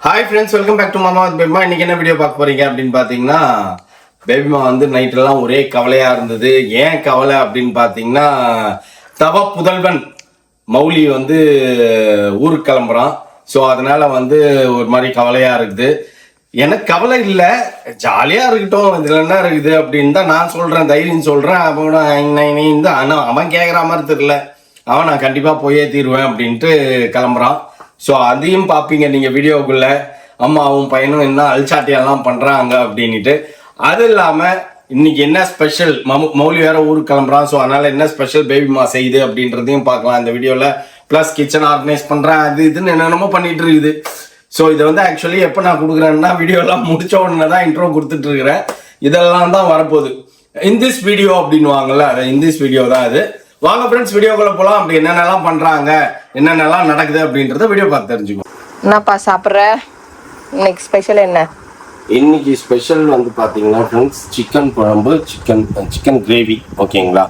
Hi friends, welcome back to Mama with பேபிமா. இன்னைக்கு என்ன வீடியோ பார்க்க போறீங்க அப்படின்னு பார்த்தீங்கன்னா, பேபிமா வந்து நைட்டெல்லாம் ஒரே கவலையா இருந்தது. ஏன் கவலை அப்படின்னு பார்த்தீங்கன்னா, தவ புதல்வன் மௌலி வந்து ஊருக்கு கிளம்புறான். ஸோ அதனால வந்து ஒரு மாதிரி கவலையா இருக்குது. எனக்கு கவலை இல்லை, ஜாலியா இருக்கட்டும், இதுல என்ன இருக்குது அப்படின்னு தான் நான் சொல்றேன், தைரியம் சொல்றேன். அப்போ ஆனால் அவன் கேட்குற மாதிரி தெரியல. அவன் நான் கண்டிப்பா போயே தீருவேன் அப்படின்ட்டு கிளம்புறான். ஸோ அதையும் பார்ப்பீங்க நீங்கள் வீடியோக்குள்ள. அம்மாவும் பையனும் என்ன அல்சாட்டியெல்லாம் பண்ணுறாங்க அப்படின்ட்டு. அது இல்லாமல் இன்னைக்கு என்ன ஸ்பெஷல், மௌலி வேற ஊருக்கு கிளம்புறான். ஸோ அதனால என்ன ஸ்பெஷல் பேபிமா செய்யுது அப்படின்றதையும் பார்க்கலாம் இந்த வீடியோவில். ப்ளஸ் கிச்சன் ஆர்கனைஸ் பண்ணுறேன், அது இதுன்னு என்னென்னமோ பண்ணிட்டு இருக்குது. ஸோ இதை வந்து ஆக்சுவலி எப்போ நான் கொடுக்குறேன்னா, வீடியோலாம் முடிச்ச உடனே தான் இன்ட்ரோ கொடுத்துட்டு இருக்கிறேன். இதெல்லாம் தான் வரப்போகுது. இந்திஸ் வீடியோ அப்படின்னு வாங்கல, அது இந்திஸ் வீடியோ தான் அது. வாங்க ஃப்ரெண்ட்ஸ், வீடியோக்குள்ள போகலாம். அப்படி என்னென்னலாம் பண்ணுறாங்க, என்னென்னலாம் நடக்குது அப்படின்றத வீடியோ பார்த்து தெரிஞ்சுக்கோங்க. என்னப்பா சாப்பிட்ற? இன்னைக்கு ஸ்பெஷல் என்ன? இன்னைக்கு ஸ்பெஷல் வந்து பார்த்தீங்கன்னா ஃப்ரெண்ட்ஸ், சிக்கன் குழம்பு, சிக்கன் கிரேவி. ஓகேங்களா,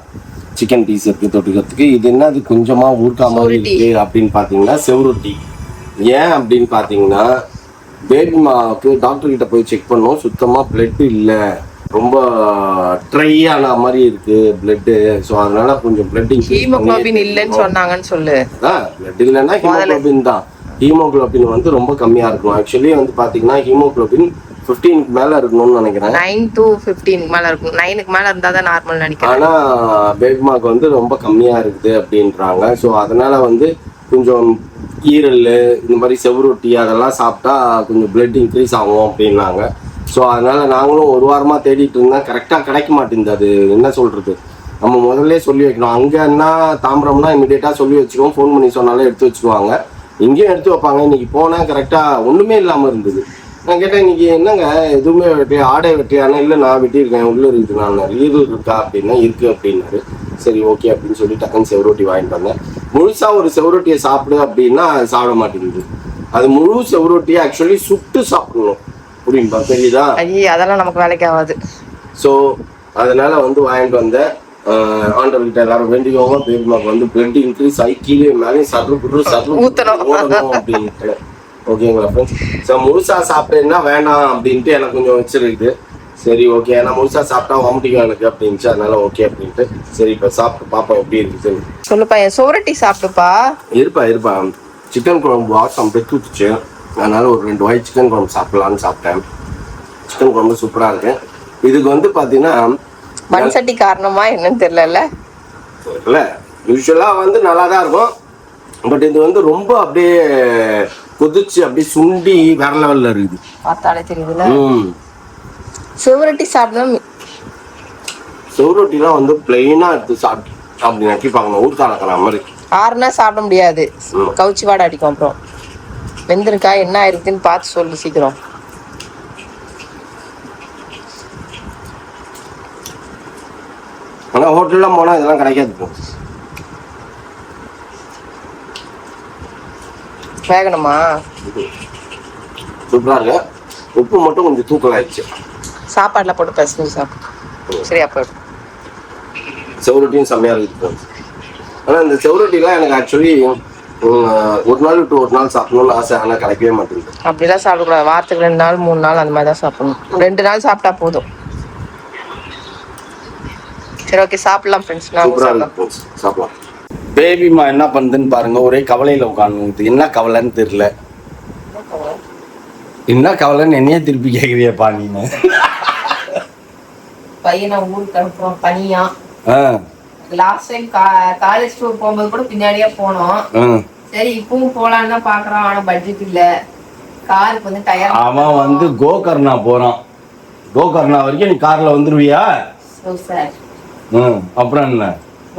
சிக்கன் பீஸ் இருக்குது தொட்டுக்கிறதுக்கு. இது என்ன, அது கொஞ்சமாக ஊறுக்கா மாதிரி இருக்குது அப்படின்னு பார்த்தீங்கன்னா செவ்ரொட்டி. ஏன் அப்படின்னு பார்த்தீங்கன்னா, பேபிமாவுக்கு டாக்டர் கிட்ட போய் செக் பண்ணோம், சுத்தமாக பிளட் இல்லை, ரொம்ப ட்ரை ஆன மாதிரி இருக்கு பிளட். ஸோ அதனால கொஞ்சம் பிளட் ஹீமோகுளோபின் இல்லைன்னு சொன்னாங்கன்னு சொல்லு. பிளட் இல்லைன்னா ஹீமோகுளோபின் தான். ஹீமோகுளோபின் வந்து ரொம்ப கம்மியா இருக்கும். ஆக்சுவலி வந்து பாத்தீங்கன்னா ஹீமோகுளோபின் 15 மேல இருக்கணும்னு நினைக்கிறேன். 9 to 15 மேல இருக்கும். 9க்கு மேல இருந்தா தான் நார்மல் நினைக்கிறேன். ஆனா பேபிமாக்கு வந்து ரொம்ப கம்மியா இருக்குது அப்படின்றாங்க. ஸோ அதனால வந்து கொஞ்சம் ஈரல், இந்த மாதிரி செவ்ரொட்டி அதெல்லாம் சாப்பிட்டா கொஞ்சம் பிளட் இன்க்ரீஸ் ஆகும் அப்படின்னாங்க. ஸோ அதனால நாங்களும் ஒரு வாரமாக தேடிட்டு இருந்தோம், கரெக்டாக கிடைக்க மாட்டேங்குது. அது என்ன சொல்றது, நம்ம முதல்ல சொல்லி வைக்கணும். அங்கன்னா தாம்பரம்னா இமீடியட்டாக சொல்லி வச்சுக்குவோம், ஃபோன் பண்ணி சொன்னாலே எடுத்து வச்சுக்குவாங்க. இங்கேயும் எடுத்து வைப்பாங்க. இன்னைக்கு போனால் கரெக்டாக ஒன்றுமே இல்லாமல் இருந்தது. நான் கேட்டேன், இன்னைக்கு என்னங்க எதுவுமே வெட்டியா, ஆடை வெட்டியானா? இல்லை நான் வெட்டியிருக்கேன், உள்ளே இருக்குது. நான் ஈரல் இருக்கா அப்படின்னா இருக்குது அப்படின்னாரு. சரி ஓகே அப்படின்னு சொல்லி டக்குன்னு செவ்ரொட்டி வாங்கிட்டு வந்தேன். முழுசாக ஒரு செவ்ரொட்டியை சாப்பிடு அப்படின்னா சாப்பிட மாட்டேங்குது. அது முழு செவ்ரொட்டியை ஆக்சுவலி சுட்டு சாப்பிடணும், புரியுங்களா? தெரியுதா? அதெல்லாம் நமக்கு வேலைக்கு ஆகாது. ஸோ அதனால வந்து வாங்கிட்டு வந்தேன். ஆண்டவர்கிட்ட எல்லாரும் வேண்டிக்கோங்க, பேபிமாக்கு வந்து பிளட் இன்க்ரீஸ் ஆகி கீழே மேலேயும் சர்வு ஊற்றணும் அப்படின்ட்டு. ஓகேங்களா ஃப்ரெண்ட்ஸ்? ஸோ முழுசா சாப்பிட்டேன்னா வேணாம் அப்படின்ட்டு எனக்கு கொஞ்சம் வச்சிருக்குது. சரி ஓகே, ஏன்னா முழுசா சாப்பிட்டா வாமிட்டிக்கும் எனக்கு அப்படின்ச்சு. அதனால ஓகே அப்படின்ட்டு சரி இப்போ சாப்பிட்டு பார்ப்போம் எப்படி இருக்குது. சொல்லுப்பா, என் சோரட்டி சாப்பிட்டுப்பா. இருப்பா சிக்கன் குழம்பு வாசம் பெற்றுச்சு. அதனால ஒரு 2 வாய் சிக்கன் குழம்பு சாப்பிடலான்னு சாப்பிட்டேன். சிக்கன் குழம்பு சூப்பராக இருக்கு. இதுக்கு வந்து பார்த்தீங்கன்னா மண் சட்டி காரணமா என்னன்னு தெரியல. யூஸ்வலாக வந்து நல்லா தான் இருக்கும். பட் இது வந்து ரொம்ப அப்படியே கொதிச்சு அப்படியே சுண்டி வேற லெவலில் இருக்குது. பார்த்தாலே தெரியுதுல்ல. செவரட்டி சாப்பிடலாம். செவரொட்டிலாம் வந்து பிளெயினாக எடுத்து சாப்பிட்டு அப்படி நட்டிப்பாங்க, ஊர்க்காலக்கிற மாதிரி. ஆறுனா சாப்பிட முடியாது, கவுச்சி வாடை அடிக்கும். அப்புறம் வெந்திருக்கா என்ன ஆயிருக்குன்னு பார்த்து சொல்லு சீக்கிரம். ஆனால் ஹோட்டல்லாம் போனால் இதெல்லாம் கிடைக்காது. வேகணுமா? சூப்பராக இருக்கு. உப்பு மட்டும் கொஞ்சம் தூக்கலாயிடுச்சு. சாப்பாடுல போட்டு பசங்க சாப்பிடு. சரியா போயிடும். செவரொட்டியும் செம்மையாக இருக்குது. ஆனால் இந்த செவரொட்டிலாம் எனக்கு ஆக்சுவலி ஒரு நாள் விட்டு ஒரு நாள் சாப்பிடணும்னு ஆசை, ஆனால் கிடைக்கவே மாட்டேங்குது. அப்படிலாம் சாப்பிடக்கூடாது. வாரத்துக்கு 2 நாள் 3 நாள் அந்த மாதிரி தான் சாப்பிடணும். 2 நாள் சாப்பிட்டா போதும். சரி ஓகே, சாப்பிடலாம் ஃப்ரெண்ட்ஸ். சாப்பிடலாம். பேபிமா என்ன பண்ணுதுன்னு பாருங்க, ஒரே கவலையில் உட்காந்து. என்ன கவலைன்னு தெரியல. என்ன கவலைன்னு என்னையே திருப்பி கேட்குறியப்பா நீங்க? பையனை ஊருக்கு அனுப்புறோம் பனியா. லாஸ்ட் டைம் காலேஜ் டூர் போகும்போது கூட பின்னாடியே போனோம். சரி இப்பவும் போலான்னு தான் பாக்குறோம், ஆனா பட்ஜெட் இல்ல. காருக்கு வந்து டயர். அவன் வந்து கோகர்ணா போறான். கோகர்ணா வரைக்கும் நீ கார்ல வந்துருவியா? அப்புறம் என்ன,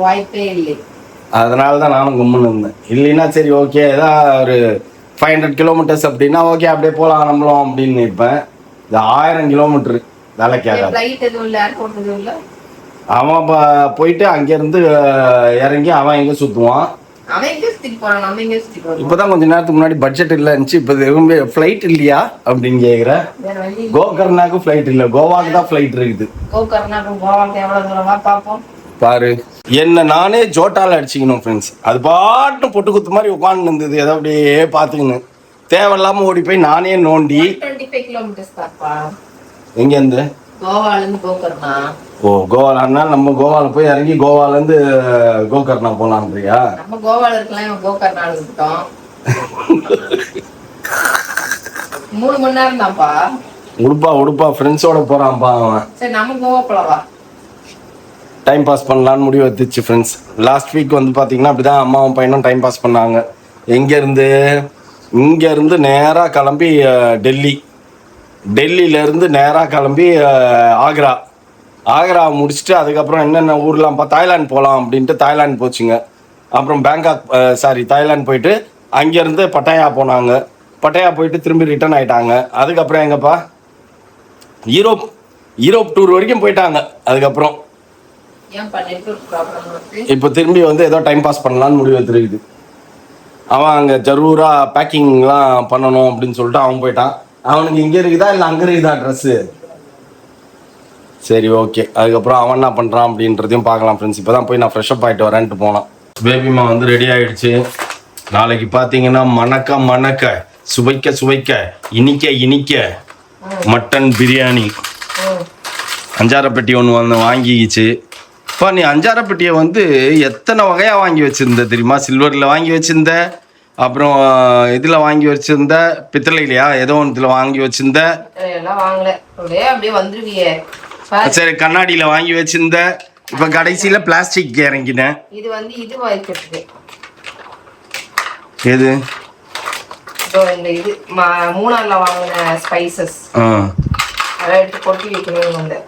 வாய்ப்பே இல்லை. அதனால தான் நானும் கும்முன்னு இருந்தேன். இல்லைன்னா சரி ஓகே, ஏதாவது ஒரு 500 கிலோமீட்டர்ஸ் அப்படின்னா ஓகே அப்படியே போகலாம் நம்மளும் அப்படின்னு நினைப்பேன். இது 1000 கிலோமீட்டரு வேலைக்காக. அவன் போயிட்டு அங்கேருந்து இறங்கி அவன் எங்கே சுற்றுவான். இப்போதான் கொஞ்ச நேரத்துக்கு முன்னாடி பட்ஜெட் இல்லைன்னுச்சு, இப்போ எதுவுமே ஃப்ளைட் இல்லையா அப்படின்னு கேட்குறேன். கோகர்ணாக்கு ஃப்ளைட் இல்லை, கோவாக்கு தான் ஃப்ளைட் இருக்குது. பாரு, என்ன நானே ஜோட்டால அடிச்சுக்கணும் ஃப்ரெண்ட்ஸ். அது பாட்டு பொட்டு குத்து மாதிரி உட்காந்து இருந்தது, எதை அப்படியே பார்த்துக்கணும். தேவையில்லாம ஓடி போய் நானே நோண்டி 25 கிலோமீட்டர்ஸ் தான்ப்பா. எங்க இருந்து கோவால இருந்து கோகர்ணா. ஓ கோவாலன்னா நம்ம கோவால போய் இறங்கி கோவால இருந்து கோகர்ணா போலான்றியா? நம்ம கோவால இருக்கலாம், இவன் கோகர்ணால இருக்கட்டும். 3 மணி நேரம் தான்ப்பா. உடுப்பா ஃப்ரெண்ட்ஸோட போறான்ப்பா அவன். சரி நம்ம கோவா போலாம். டைம் பாஸ் பண்ணலான்னு முடிவு எடுத்துச்சு ஃப்ரெண்ட்ஸ். லாஸ்ட் வீக் வந்து பார்த்தீங்கன்னா அப்படிதான் அம்மாவும் பையனும் டைம் பாஸ் பண்ணாங்க. இங்கேருந்து நேராக கிளம்பி டெல்லியிலேருந்து நேராக கிளம்பி ஆக்ரா முடிச்சுட்டு அதுக்கப்புறம் என்னென்ன ஊர்லாம் தாய்லாந்து போகலாம் அப்படின்ட்டு தாய்லாந்து போச்சுங்க. அப்புறம் தாய்லாந்து போயிட்டு அங்கேருந்து பட்டாயா போனாங்க. பட்டாயா போயிட்டு திரும்பி ரிட்டர்ன் ஆகிட்டாங்க. அதுக்கப்புறம் எங்கப்பா யூரோப் டூர் வரைக்கும் போயிட்டாங்க. அதுக்கப்புறம் இப்போ திரும்பி வந்து ஏதோ டைம் பாஸ் பண்ணலான்னு முடிவு எடுத்துருக்குது. அவன் அங்கே ஜரூராக பேக்கிங்லாம் பண்ணணும் அப்படின்னு சொல்லிட்டு அவன் போயிட்டான். அவனுக்கு இங்கே இருக்குதா இல்லை அங்கே இருக்குதா ட்ரெஸ்ஸு? சரி ஓகே. அதுக்கப்புறம் அவன் என்ன பண்ணுறான் அப்படின்றதையும் பார்க்கலாம் ஃப்ரெண்ட்ஸ். இப்போ தான் போய் நான் ஃப்ரெஷ்அப் ஆகிட்டு வரேன்ட்டு போனான். பேபிமா வந்து ரெடி ஆகிடுச்சு. நாளைக்கு பார்த்தீங்கன்னா மணக்க சுவைக்க இனிக்க மட்டன் பிரியாணி. அஞ்சாரப்பெட்டி ஒன்று வாங்கிக்கிச்சு. இப்போ நீ அஞ்சாரப்பெட்டியை வந்து எத்தனை வகையாக வாங்கி வச்சுருந்த தெரியுமா? சில்வரில் வாங்கி வச்சுருந்த, அப்புறம் இதில் வாங்கி வச்சுருந்த, பித்தளையிலையா ஏதோ ஒன்றுல வாங்கி வச்சுருந்த. அப்படியே வந்துருவியே. சரி கண்ணாடியில் வாங்கி வச்சுருந்த. இப்போ கடைசியில் பிளாஸ்டிக் இறங்கினேன். இது வந்து இது வாங்கிட்டு எது இந்த இது மூணார்ல வாங்கின ஸ்பைசஸ் அதெல்லாம் எடுத்து கொட்டி வைக்கணும்னு வந்தேன்.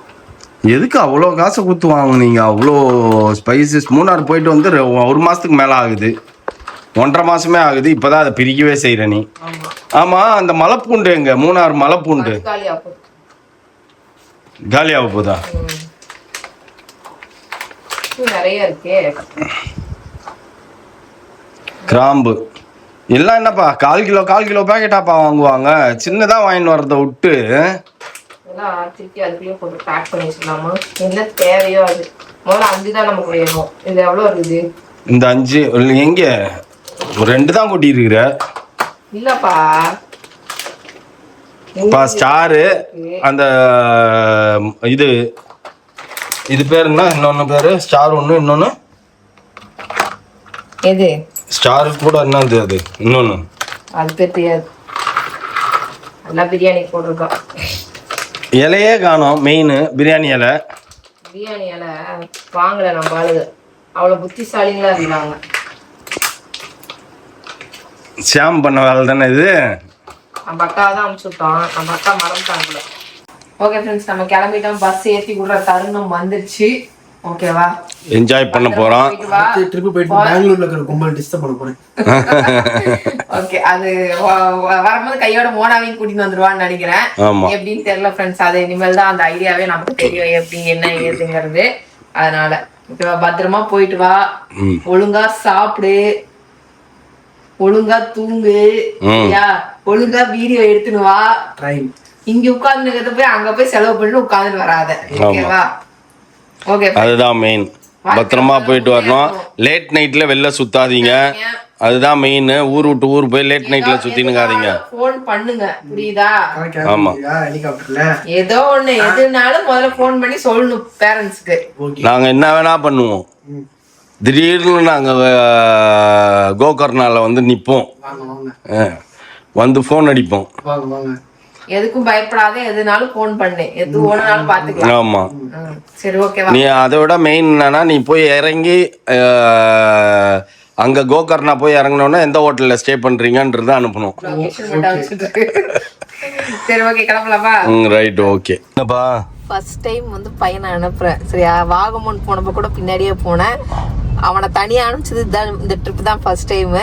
எதுக்கு அவ்வளோ காசை கொடுத்து வாங்குனீங்க? அவ்வளோ ஸ்பைசஸ். மூணார் போயிட்டு வந்து 1 மாதத்துக்கு மேலே ஆகுது, 1.5 மாதமே ஆகுது. இப்போ தான் அதை பிரிக்கவே செய்கிற நீ. ஆமாம், அந்த மலைப்பூண்டு எங்க? மூணார் மலைப்பூண்டு காலியாக போதா? நிறைய இருக்கே. கிராம்பு எல்லாம் என்னப்பா 1/4 கிலோ பேக்கெட்டாப்பா வாங்குவாங்க. சின்னதாக வாங்கிட்டு வரதை விட்டு திருப்பி அதுக்குள்ளேயே போட்டு பேக் பண்ணி வச்சுக்கலாமா? என்ன தேவையோ அது. முதல்ல 5 தான் நமக்கு வேணும். இது எவ்வளோ இருக்குது? இந்த 5 எங்க? 2 தான் கொட்டி இருக்கிற. இல்லப்பா ஸ்டாரு அந்த இது பேர் என்ன? இன்னொன்னு பேரு ஸ்டார் ஒன்று, இன்னொன்னு எது? ஸ்டாரு கூட என்னது அது? இன்னொன்னு அது பேர் தெரியாது. எல்லாம் பிரியாணி போட்டிருக்கோம். இலையே காணோம். மெயின் பிரியாணி இலை வாங்கல. நம்ம ஆளுங்க அவ்வளோ புத்திசாலிங்களா இருந்தாங்க. ஷாம் பண்ண வேலை தானே இது. நம்ம அக்காவை தான் அனுப்பிச்சு விட்டோம். நம்ம அக்கா மறந்துட்டாங்களே. ஓகே ஃப்ரெண்ட்ஸ், நம்ம கிளம்பிட்டோம். பஸ் ஏற்றி விடுற தருணம் வந்துருச்சு. ஓகேவா? என்ஜாய் பண்ண போறோம். ட்ரிப் போயிட்டு பெங்களூர்ல இருக்கிற கும்பல் டிஸ்டர்ப் பண்ண போறேன். ஓகே, அது வரும்போது கையோட மோனாவையும் கூட்டிட்டு வந்துருவான்னு நினைக்கிறேன். எப்படின்னு தெரியல ஃப்ரெண்ட்ஸ். அது இனிமேல் தான் அந்த ஐடியாவே நமக்கு தெரியும் எப்படி என்ன ஏதுங்கிறது. அதனால ஓகேவா, பத்திரமா போயிட்டு வா. ஒழுங்கா சாப்பிடு, ஒழுங்கா தூங்கு, ஒழுங்கா வீடியோ எடுத்துன்னு வா. இங்க உட்கார்ந்து போய் அங்க போய் செலவு பண்ணி உட்கார்ந்து வராத. ஓகேவா? அதுதான் மெயின். பத்திரமா போயிட்டு வரணும். லேட் நைட்ல வெளில சுத்தாதீங்க. அதுதான் மெயின். ஊர் விட்டு ஊர் போய் லேட் நைட்ல சுத்தினுக்காதீங்க. போன் பண்ணுங்க, புரியுதா? ஆமா, ஏதோ ஒண்ணு எதுனாலும் முதல்ல போன் பண்ணி சொல்லணும் பேரண்ட்ஸ்க்கு. நாங்க என்ன வேணா பண்ணுவோம். திடீர்னு நாங்க கோகர்ணால வந்து நிப்போம், வந்து போன் அடிப்போம். எதுக்கும் பயப்படாத, எதுனாலும் போன் பண்ணு, எது ஓடுனாலும் பாத்துக்கலாம். ஆமா, சரி ஓகேவா? நீ அதை விட மெயின் என்னன்னா, நீ போய் இறங்கி அங்க கோகர்ணா போய் இறங்கினோன்னா எந்த ஹோட்டல்ல ஸ்டே பண்றீங்கன்றது அனுப்பணும். சரி ஓகே, கிளம்பலாமா? Right, okay. என்னப்பா ஃபர்ஸ்ட் டைம் வந்து பையனை அனுப்புறேன். சரியா? வாகமன் போனப்ப கூட பின்னாடியே போனேன். அவனை தனியா அனுப்பிச்சது தான் இந்த ட்ரிப் தான் ஃபர்ஸ்ட் டைம்.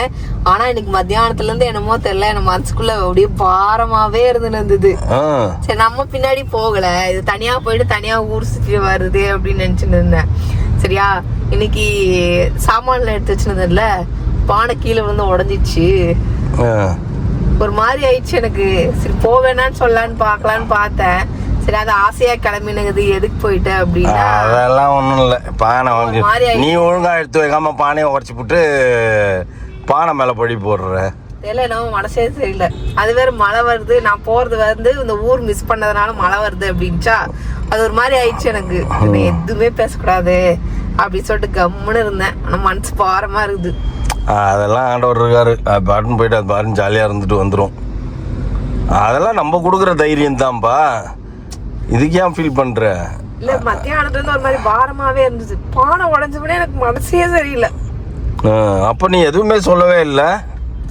ஆனா இன்னைக்கு மத்தியானத்துல இருந்து என்னமோ தெரியல, என் மனசுக்குள்ள அப்படியே பாரமாவே இருந்தது. சரி நம்ம பின்னாடி போகல, இது தனியா போயிட்டு தனியா ஊர் சுற்றி வருது அப்படின்னு நினைச்சுட்டு இருந்தேன். சரியா? இன்னைக்கு சாமான்ல எடுத்து வச்சிருந்ததுல பானை கீழே வந்து உடஞ்சிச்சு. ஒரு மாதிரி ஆயிடுச்சு எனக்கு. சரி போவேனான்னு சொல்லலான்னு பாக்கலான்னு பார்த்தேன். சரி, அது ஆசையா கிளம்பினது. எதுக்கு போயிட்ட அப்படின்னா அதெல்லாம் ஒண்ணும் இல்ல. பானை வாங்கி நீ ஒழுங்கா எடுத்து வைக்காம பானையை உடச்சு போட்டு பானை மேல படி போடுற. தெரியல, நம்ம மனசே தெரியல. அது வேற மழை வருது, நான் போறது வந்து இந்த ஊர் மிஸ் பண்ணதுனால மழை வருது அப்படின்ச்சா, அது ஒரு மாதிரி ஆயிடுச்சு எனக்கு. எதுவுமே பேசக்கூடாது அப்படின்னு சொல்லிட்டு கம்முன்னு இருந்தேன். ஆனா மனசு பாரமா இருக்குது. அதெல்லாம் ஆண்டவர் இருக்காரு, அது பாட்டுன்னு போயிட்டு அது பாட்டுன்னு ஜாலியாக இருந்துட்டு வந்துடும். அதெல்லாம் நம்ம கொடுக்குற தைரியம் தான்ப்பா. இதுக்கு ஏன் ஃபீல் பண்ற? இல்ல மத்தியானத்துல இருந்து ஒரு மாதிரி பாரமாவே இருந்துச்சு. பானை உடஞ்சவனே எனக்கு மனசே சரியில்லை. அப்ப நீ எதுவுமே சொல்லவே இல்லை.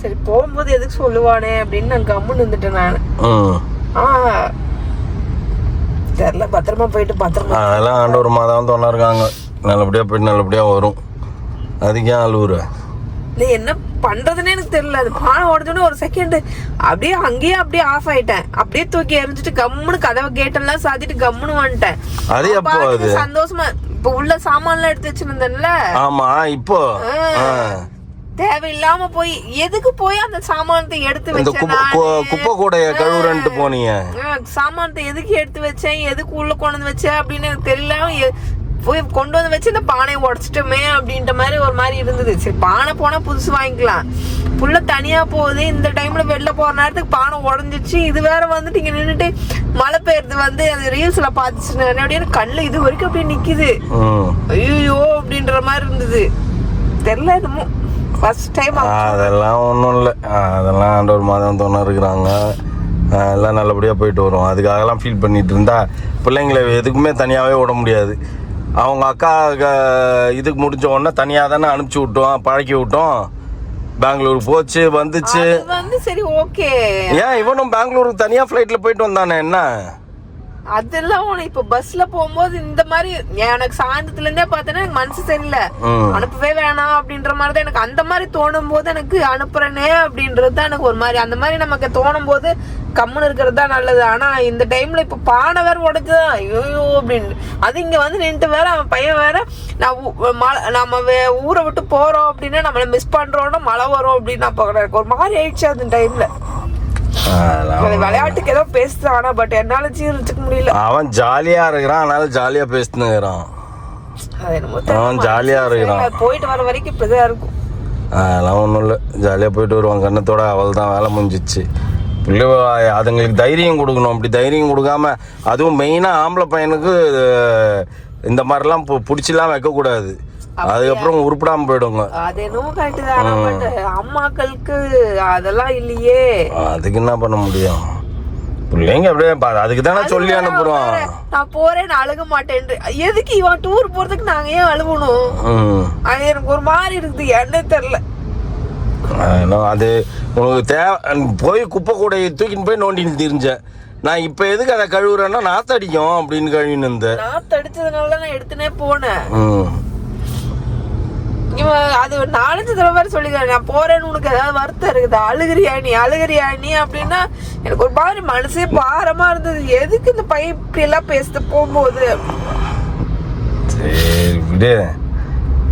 சரி போகும்போது எதுக்கு சொல்லுவானே அப்படின்னு நான் கம்முன்னு இருந்துட்டேன் நான். தெரியல, பத்திரமா போயிட்டு பத்திரமா. அதெல்லாம் ஆண்டவர் மாதம் தோணா இருக்காங்க, நல்லபடியா போயிட்டு நல்லபடியா வரும். அதுக்கு ஏன் அழுவுற? இல்லை என்ன பண்றதுன்னு எனக்கு தெரியல. அது பானை உடஞ்சோன்னு ஒரு செகண்ட் அப்படியே அங்கேயே அப்படியே ஆஃப் ஆயிட்டேன். அப்படியே தூக்கி எரிஞ்சிட்டு கம்முன்னு கதவை கேட்டெல்லாம் சாத்திட்டு கம்முன்னு வந்துட்டேன். அது எப்போ? அது சந்தோஷமா இப்ப உள்ள சாமான்லாம் எடுத்து வச்சிருந்தேன்ல. ஆமா, இப்போ தேவையில்லாம போய் எதுக்கு போய் அந்த சாமானத்தை எடுத்து வச்சேன். குப்பை கூடைய கழுவுறன்ட்டு போனீங்க. சாமானத்தை எதுக்கு எடுத்து வச்சேன், எதுக்கு உள்ள கொண்டு வந்து வச்சேன் அப்படின்னு எனக்கு தெரியல. போய் கொண்டு வந்து வச்சு இந்த பானையை உடச்சிட்டோமே அப்படின்ற மாதிரி ஒரு மாதிரி இருந்தது. சரி பானை போனா புதுசு வாங்கிக்கலாம், புள்ள தனியா போகுது, இந்த டைம்ல வெளில போற நேரத்துக்கு பானை உடஞ்சிச்சு. இது வேற வந்துட்டு இங்க நின்றுட்டு மழை பெய்யுறது வந்து அது ரீல்ஸ்ல பாத்துச்சு அப்படின்னு கண்ணு இது வரைக்கும் அப்படியே நிக்குது. ஐயோ அப்படின்ற மாதிரி இருந்தது. தெரியல என்னமோ ஃபர்ஸ்ட் டைம். அதெல்லாம் ஒன்றும் இல்லை, அதெல்லாம் ஆண்டவர் மாதம் தோண இருக்கிறாங்க, எல்லாம் நல்லபடியாக போயிட்டு வரும். அதுக்காகலாம் ஃபீல் பண்ணிட்டு இருந்தா பிள்ளைங்களை எதுக்குமே தனியாகவே விட முடியாது. அவங்க அக்கா இதுக்கு முடிஞ்ச உடனே தனியாக தானே அனுப்பிச்சி விட்டோம், பழக்கி விட்டோம். பெங்களூர் போச்சு வந்துச்சு வந்து சரி ஓகே. ஏன் இவனும் பெங்களூருக்கு தனியாக ஃப்ளைட்டில் போயிட்டு வந்தானே என்ன? அதெல்லாம் இப்ப பஸ்ல போகும்போது இந்த மாதிரி எனக்கு சாயந்தரத்துல இருந்தே பார்த்தேன்னா எனக்கு மனசு சரியில்லை, அனுப்பவே வேணாம் அப்படின்ற மாதிரிதான் எனக்கு. அந்த மாதிரி தோணும் போது எனக்கு அனுப்புறனே அப்படின்றது தான் எனக்கு ஒரு மாதிரி. அந்த மாதிரி நமக்கு தோணும் போது கம்முன்னு இருக்கிறது தான் நல்லது. ஆனா இந்த டைம்ல இப்ப பானை வேற உடைச்சுதான் ஐயோ அப்படின்னு. அது இங்க வந்து நின்று வேற அவன் பையன் வேற நம்ம ஊரை விட்டு போறோம் அப்படின்னா நம்மள மிஸ் பண்றோம்னா மழை வரும் அப்படின்னு நான் பாக்குறேன். ஒரு மாதிரி ஆயிடுச்சு அந்த டைம்ல. விளையாட்டுக்கு ஏதோ பேசுறானா, பட் என்னால ஜீரணிச்சுக்க முடியல. அவன் ஜாலியா இருக்கிறான், அதனால ஜாலியா பேசுனுறான். அவன் ஜாலியா இருக்கிறான், போயிட்டு வர வரைக்கும் இப்படிதான் இருக்கும். அதெல்லாம் ஒன்றும் இல்லை, ஜாலியாக போயிட்டு வருவான். கண்ணத்தோட அவள் தான் வேலை முடிஞ்சிச்சு. பிள்ளை அதுங்களுக்கு தைரியம் கொடுக்கணும். அப்படி தைரியம் கொடுக்காம, அதுவும் மெயினாக ஆம்பளை பையனுக்கு இந்த மாதிரிலாம் பிடிச்சிலாம் வைக்கக்கூடாது. அதுக்கப்புறம் உருப்படாம போயிடுங்க. அது என்னமோ கரெக்ட் தான். அம்மாக்களுக்கு அதெல்லாம் இல்லையே, அதுக்கு என்ன பண்ண முடியும்? பிள்ளைங்க அப்படியே அதுக்கு தானே சொல்லி அனுப்புறோம். நான் போறேன் அழுக மாட்டேன். எதுக்கு இவன் டூர் போறதுக்கு நாங்க ஏன் அழுகணும்? அது எனக்கு ஒரு மாதிரி இருக்குது, என்ன தெரியல. அது உனக்கு தேவை. போய் குப்பை கூடைய தூக்கின்னு போய் நோண்டின்னு தெரிஞ்சேன். நான் இப்ப எதுக்கு அதை கழுவுறேன்னா நாத்தடிக்கும் அப்படின்னு கழுவின்னு இருந்தேன். நாத்தடிச்சதுனால நான் எடுத்துனே போனேன். இவன் அது 4-5 தடவை சொல்லிக்கிறேன், நான் போறேன்னு உனக்கு ஏதாவது வருத்தம் இருக்குது, அழுகிறியா நீ அப்படின்னா எனக்கு ஒரு மாதிரி மனசே பாரமா இருந்தது. எதுக்கு இந்த பையன் இப்படி எல்லாம் பேசிட்டு போகும்போது? சரி விடு,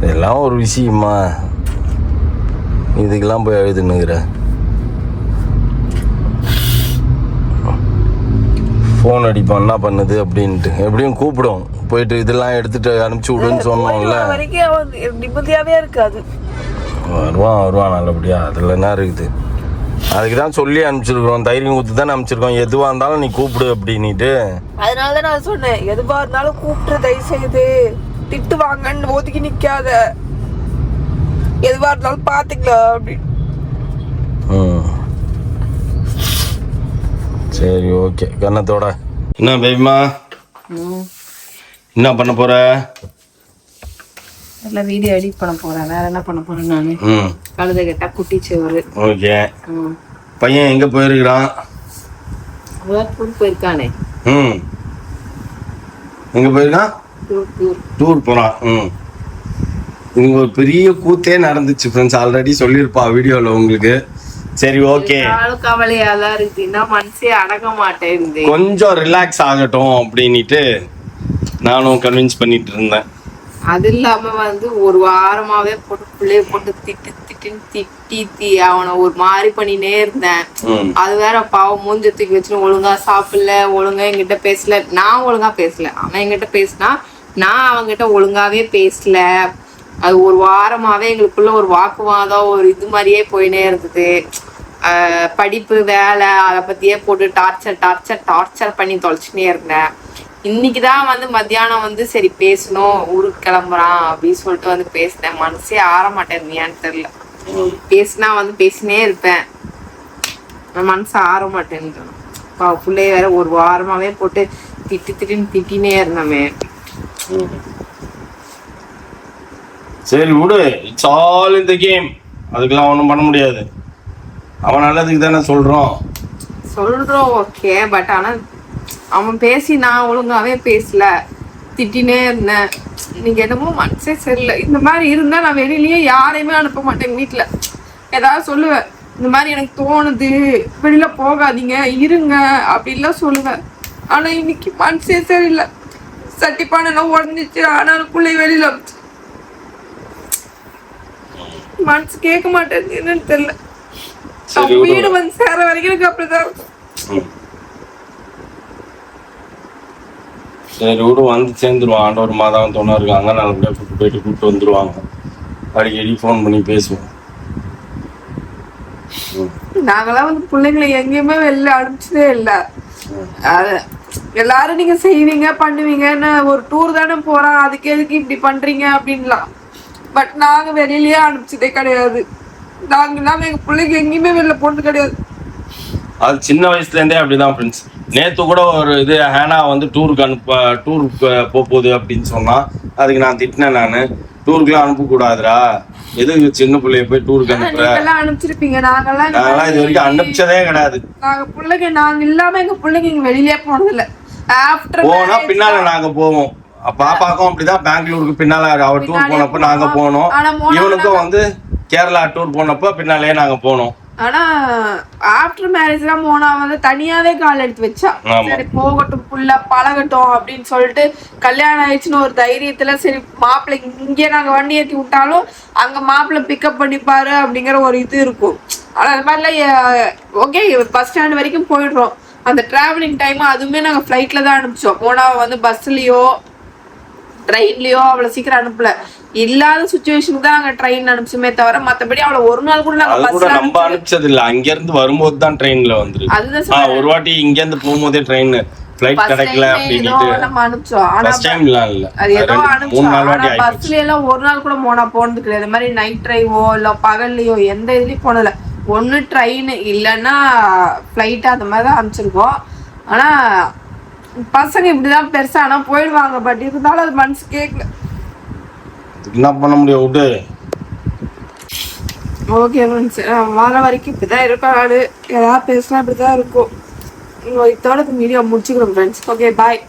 இதெல்லாம் ஒரு விஷயமா? இதுக்கெல்லாம் போய் எழுதுனுங்கிற ஃபோன் அடிப்பான் என்ன பண்ணுது அப்படின்ட்டு. எப்படியும் கூப்பிடும், போயிட்டு இதெல்லாம் எடுத்துட்டு அனுப்பிச்சு விடுன்னு சொன்னோம்ல. நிம்மதியாவே இருக்காது. வருவான் நல்லபடியா. அதுல என்ன இருக்குது? அதுக்கு தான் சொல்லி அனுப்பிச்சிருக்கிறோம், தைரியம் கொடுத்து தானே அனுப்பிச்சிருக்கோம். எதுவா இருந்தாலும் நீ கூப்பிடு அப்படின்னுட்டு. அதனாலதான் நான் சொன்னேன், எதுவா இருந்தாலும் கூப்பிட்டு தயவு செய்து திட்டு வாங்கன்னு ஒதுக்கி நிக்காத, எதுவா இருந்தாலும் பாத்துக்கலாம் அப்படின்னு. சரி ஓகே. கண்ணத்தோட என்ன பேபிமா என்ன பண்ண போற? எல்லாம் வீடியோ எடிட் பண்ண போறேன். வேற என்ன பண்ண போறேன் நானு? கழுத கேட்டா குட்டி சேவரு. ஓகே. பையன் எங்க போயிருக்கிறான்? டூர் போயிருக்கானே. எங்க போயிருக்கான்? டூர் போறான். இங்க ஒரு பெரிய கூத்தே நடந்துச்சு ஃப்ரெண்ட்ஸ், ஆல்ரெடி சொல்லியிருப்பா வீடியோல உங்களுக்கு. சரி ஓகே. கவலையாதான் இருக்கு, இன்னும் மனசே அடங்க மாட்டேன். கொஞ்சம் ரிலாக்ஸ் ஆகட்டும் அப்படின்ட்டு நானும் கன்வின்ஸ் பண்ணிட்டு இருந்தேன். அது இல்லாம வந்து ஒரு வாரமாவே போட்டு பிள்ளைய போட்டு திட்டி அவனை ஒரு மாதிரி பண்ணினே இருந்தேன். அது வேற பாவம் மூஞ்சத்துக்கு வச்சுன்னு ஒழுங்கா சாப்பிடல, ஒழுங்கா என்கிட்ட பேசல, நான் ஒழுங்கா பேசல, அவன் என்கிட்ட பேசினா நான் அவன்கிட்ட ஒழுங்காவே பேசல. அது ஒரு வாரமாவே எங்களுக்குள்ள ஒரு வாக்குவாதம் ஒரு இது மாதிரியே போயினே இருந்தது. படிப்பு வேலை அதை பத்தியே போட்டு டார்ச்சர் பண்ணி தொலைச்சுனே இருந்தேன். இன்னைக்குதான் வந்து மத்தியானம் வந்து சரி பேசணும், ஊருக்கு கிளம்புறான் அப்படின்னு சொல்லிட்டு வந்து பேசினேன். மனசே ஆற மாட்டேன் ஏன்னு தெரியல. பேசினா வந்து பேசினே இருப்பேன், மனசு ஆற மாட்டேன்னு. பிள்ளைய வேற ஒரு வாரமாவே போட்டு திட்டினே இருந்தமே. சரி விடு, it's all in the game. அதுக்கெல்லாம் ஒன்றும் பண்ண முடியாது. அவன் நல்லதுக்கு தானே சொல்றோம். ஓகே, பட் ஆனா அவன் பேசி நான் ஒழுங்காவே பேசல, திட்டினே இருந்தேன். நீங்க என்னமோ மனசே சரியில்லை. இந்த மாதிரி இருந்தா நான் வெளியிலயே யாரையுமே அனுப்ப மாட்டேன். வீட்டுல ஏதாவது சொல்லுவேன், இந்த மாதிரி எனக்கு தோணுது, வெளியில போகாதீங்க இருங்க அப்படின்லாம் சொல்லுவேன். ஆனா இன்னைக்கு மனசே சரியில்லை. சட்டிப்பான உடஞ்சிச்சு, ஆனாலும் பிள்ளை வெளியில மனசு கேட்க மாட்டேங்குது. என்னன்னு தெரியல. வீடு வந்து சேர வரைக்கும் எனக்கு அப்படிதான். சரி விடு, வந்து சேர்ந்துருவான். ஆண்டவர் மாதம் துணை இருக்காங்க, நல்லபடியா கூப்பிட்டு வந்துருவாங்க. அடிக்கடி ஃபோன் பண்ணி பேசுவோம். நாங்கெல்லாம் வந்து பிள்ளைங்களை எங்கேயுமே வெளில அனுப்பிச்சதே இல்லை. எல்லாரும் நீங்க செய்வீங்க பண்ணுவீங்கன்னு, ஒரு டூர் தானே போறோம், அதுக்கு எதுக்கு இப்படி பண்றீங்க அப்படின்லாம். பட் நாங்க வெளியிலயே அனுப்பிச்சதே கிடையாது. நாங்க எங்க பிள்ளைங்க எங்கேயுமே வெளில போனது கிடையாது. அது சின்ன வயசுல இருந்தே அப்படிதான் ஃப்ரெண்ட்ஸ். நேத்து கூட ஒரு இது ஹேனா வந்து டூருக்கு போகுது அப்படின்னு சொன்னா, அதுக்கு நான் திட்டினேன். நான் டூருக்குலாம் அனுப்பக்கூடாதுரா, எதுக்கு சின்ன பிள்ளைய போய் டூருக்கு அனுப்புறேன். அனுப்பிச்சிருப்பீங்க. நாங்கெல்லாம் இது வரைக்கும் அனுப்பிச்சதே கிடையாது. நாங்க இல்லாம எங்க பிள்ளைங்க இங்க வெளியிலே போனதில்ல. போனா பின்னால நாங்க போவோம். பாப்பாக்கும் அப்படிதான், பெங்களூருக்கு பின்னால அவர் டூர் போனப்ப நாங்க போனோம். இவனுக்கும் வந்து கேரளா டூர் போனப்ப பின்னாலே நாங்க போனோம். ஆனா ஆஃப்டர் மேரேஜ் எல்லாம் போனா வந்து தனியாவே கால் எடுத்து வச்சா, சரி போகட்டும் புள்ள பழகட்டும் அப்படின்னு சொல்லிட்டு, கல்யாணம் ஆயிடுச்சுன்னு ஒரு தைரியத்துல சரி மாப்பிள்ளை இங்கே நாங்க வண்டி ஏற்றி விட்டாலும் அங்க மாப்பிள்ளை பிக்கப் பண்ணிப்பாரு அப்படிங்கிற ஒரு இது இருக்கும். ஆனா அது மாதிரிலாம் ஓகே, பஸ் ஸ்டாண்ட் வரைக்கும் போயிடுறோம். அந்த டிராவலிங் டைம் அதுவுமே நாங்க ஃபிளைட்ல தான் அனுப்பிச்சோம். போனா வந்து பஸ்லயோ ட்ரெயின்லயோ அவ்வளவு சீக்கிரம் அனுப்பல. இல்லாத சுச்சுவேஷனுக்கு தான் நாங்க ட்ரெயின் அனுப்பிச்சுமே தவிர மத்தபடி அவளை ஒரு நாள் கூட நாங்க பஸ்ல நம்ம அனுப்பிச்சது இல்ல. அங்க இருந்து வரும்போது தான் ட்ரெயின்ல வந்துரு. அதுதான் ஒரு வாட்டி இங்க இருந்து போகும்போதே ட்ரெயின் ஃளைட் கிடைக்கல அப்படினு நம்ம அனுப்பிச்சோம். ஆனா ஃபர்ஸ்ட் டைம் இல்ல, அது ஏதோ அனுப்பிச்சோம். பஸ்ல எல்லாம் ஒரு நாள் கூட போனது கிடையாது. இந்த மாதிரி நைட் டிரைவோ இல்ல பகல்லையோ எந்த இதுலயும் போனதில்ல. ஒண்ணு ட்ரெயின் இல்லைன்னா ஃபிளைட் அந்த மாதிரி தான் அனுப்பிச்சிருக்கோம். ஆனா பசங்க இப்படிதான் பெருசா ஆனா போயிடுவாங்க. பட் இருந்தாலும் அது மனசு கேட்கல. என்ன பண்ண முடியும், விடு. ஓகே ஃப்ரெண்ட்ஸ், வர வரைக்கும் இப்படிதான் இருக்காது. ஏதாவது பேசினா இப்படிதான் இருக்கும். இதோட வீடியோ முடிச்சுக்கிறோம் ஃப்ரெண்ட்ஸ். Okay bye.